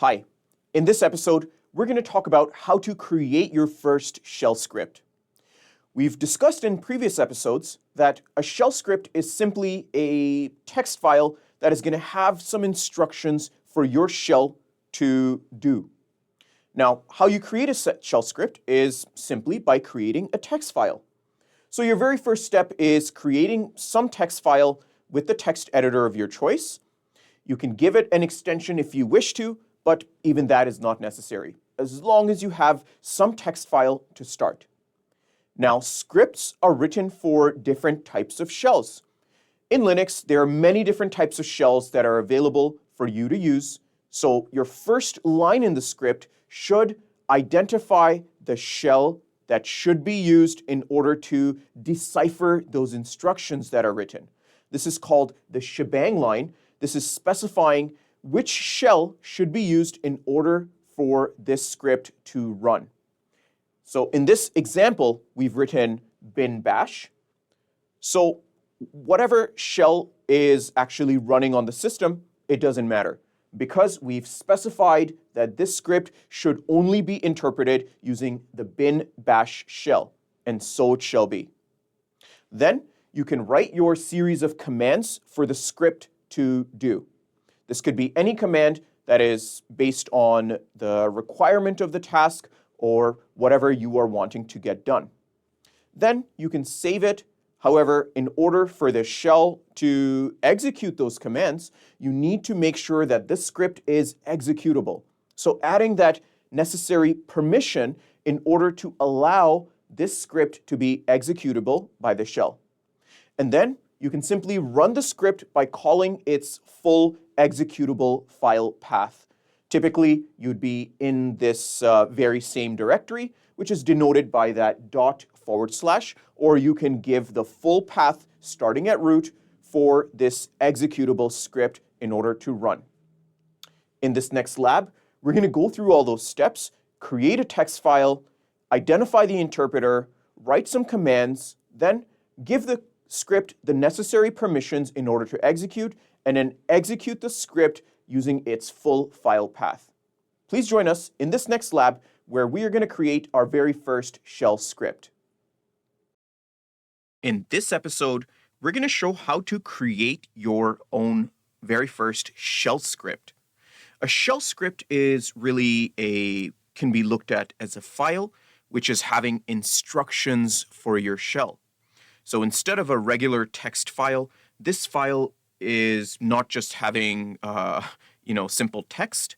Hi, in this episode, we're going to talk about how to create your first shell script. We've discussed in previous episodes that a shell script is simply a text file that is going to have some instructions for your shell to do. Now, how you create a shell script is simply by creating a text file. So your very first step is creating some text file with the text editor of your choice. You can give it an extension if you wish to, but even that is not necessary, as long as you have some text file to start. Now, scripts are written for different types of shells. In Linux, there are many different types of shells that are available for you to use, so your first line in the script should identify the shell that should be used in order to decipher those instructions that are written. This is called the Shebang line. This is specifying which shell should be used in order for this script to run. So in this example, we've written bin bash. So whatever shell is actually running on the system, it doesn't matter, because we've specified that this script should only be interpreted using the bin bash shell, and so it shall be. Then you can write your series of commands for the script to do. This could be any command that is based on the requirement of the task or whatever you are wanting to get done. Then you can save it. However, in order for the shell to execute those commands, you need to make sure that this script is executable. So adding that necessary permission in order to allow this script to be executable by the shell. And then you can simply run the script by calling its full executable file path. Typically, you'd be in this very same directory, which is denoted by that // or you can give the full path starting at root for this executable script in order to run. In this next lab, we're going to go through all those steps, create a text file, identify the interpreter, write some commands, then give the script the necessary permissions in order to execute, and then execute the script using its full file path. Please join us in this next lab where we are going to create our very first shell script. In this episode, we're going to show how to create your own very first shell script. A shell script is really can be looked at as a file which is having instructions for your shell. So instead of a regular text file, this file is not just having simple text.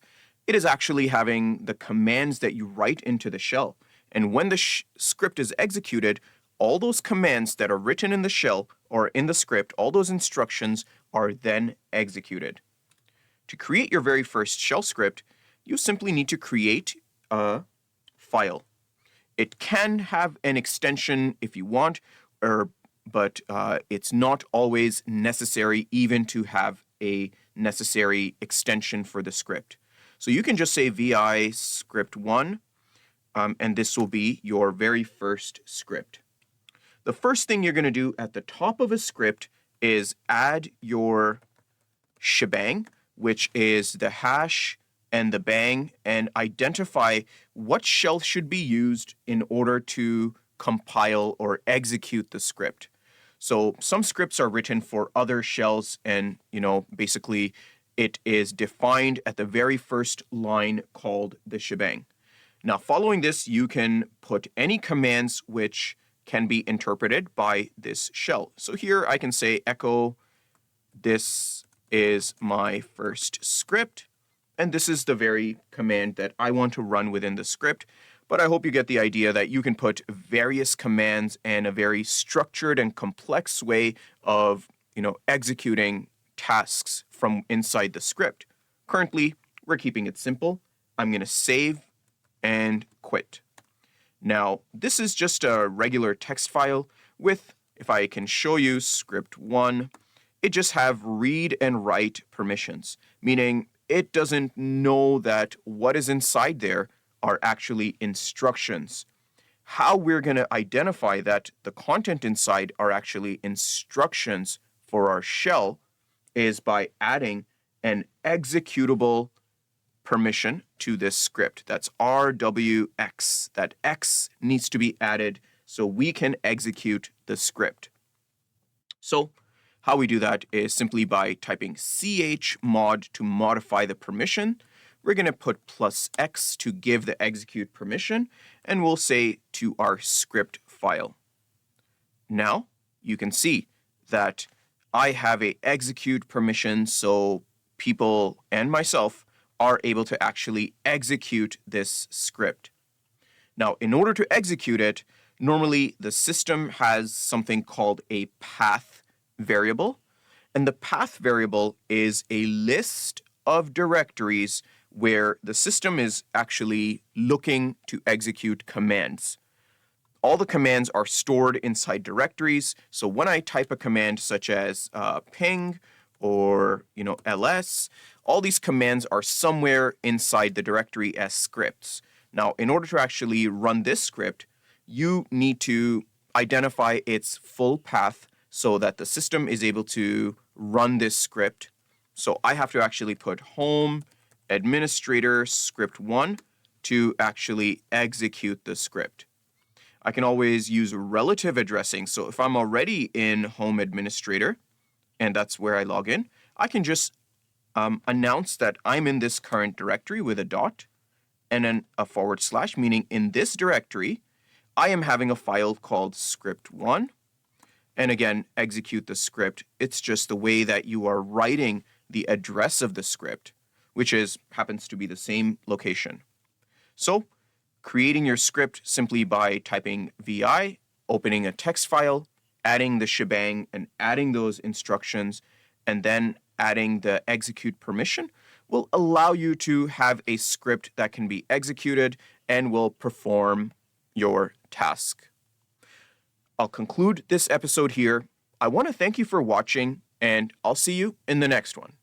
It is actually having the commands that you write into the shell. And when the script is executed, all those commands that are written in the shell or in the script, all those instructions are then executed. To create your very first shell script, you simply need to create a file. It can have an extension if you want, but it's not always necessary even to have a necessary extension for the script. So you can just say vi script1, and this will be your very first script. The first thing you're going to do at the top of a script is add your shebang, which is the hash and the bang, and identify what shell should be used in order to compile or execute the script. So some scripts are written for other shells, and basically it is defined at the very first line called the shebang. Now following this, you can put any commands which can be interpreted by this shell. So here I can say echo, this is my first script, and this is the very command that I want to run within the script. But I hope you get the idea that you can put various commands and a very structured and complex way of, executing tasks from inside the script. Currently, we're keeping it simple. I'm going to save and quit. Now, this is just a regular text file with, if I can show you script 1, it just have read and write permissions, meaning it doesn't know that what is inside there are actually instructions. How we're going to identify that the content inside are actually instructions for our shell is by adding an executable permission to this script. That's RWX. That X needs to be added so we can execute the script. So how we do that is simply by typing chmod to modify the permission. We're going to put +X to give the execute permission, and we'll say to our script file. Now you can see that I have a execute permission, so people and myself are able to actually execute this script. Now, in order to execute it, normally the system has something called a path variable, and the path variable is a list of directories where the system is actually looking to execute commands. All the commands are stored inside directories, so when I type a command such as ping or ls, all these commands are somewhere inside the directory as scripts. Now, in order to actually run this script, you need to identify its full path so that the system is able to run this script. So I have to actually put home administrator script 1 to actually execute the script. I can always use relative addressing. So if I'm already in home administrator, and that's where I log in, I can just announce that I'm in this current directory with a dot and then a /, meaning in this directory, I am having a file called script1. And again, execute the script. It's just the way that you are writing the address of the script, which happens to be the same location. So creating your script simply by typing vi, opening a text file, adding the shebang and adding those instructions, and then adding the execute permission will allow you to have a script that can be executed and will perform your task. I'll conclude this episode here. I want to thank you for watching, and I'll see you in the next one.